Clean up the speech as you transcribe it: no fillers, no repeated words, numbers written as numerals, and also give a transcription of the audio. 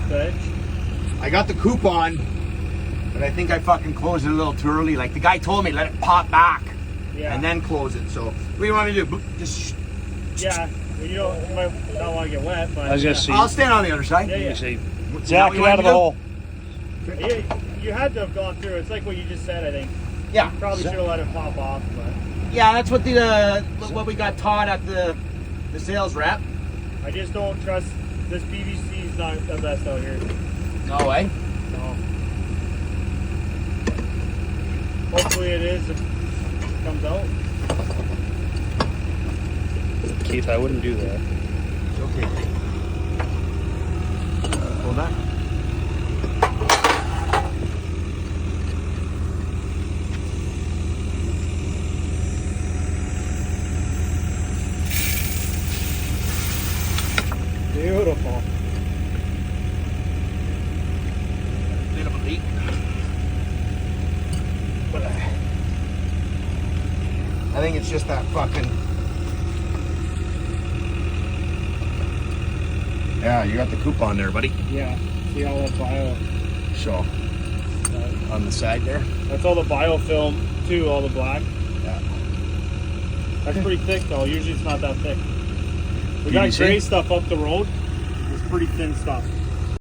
off the edge. I got the coupon, but I think I fucking closed it a little too early. Like the guy told me, let it pop back Yeah. and then close it. So what do you want me to do? Just Yeah. You might not want to get wet, but I was just I'll stand on the other side. Yeah, yeah. You see, What Zach, you get want out of me the to hole. you had to have gone through. It's like what you just said. I think Yeah, probably should have let it pop off, but yeah. That's what what we got taught at the sales rep. I just don't trust this PVC is not the best out here. No way. No. Hopefully it is. If it comes out. Keith, I wouldn't do that. It's okay. Hold on. Beautiful. Bit of a leak. But I think it's just that fucking. Yeah, you got the coupon there, buddy. Yeah. See all that bio. So on the side there. That's all the biofilm too. All the black. Yeah. That's pretty thick though. Usually it's not that thick. We got PVC? gray stuff up the road. It's pretty thin stuff.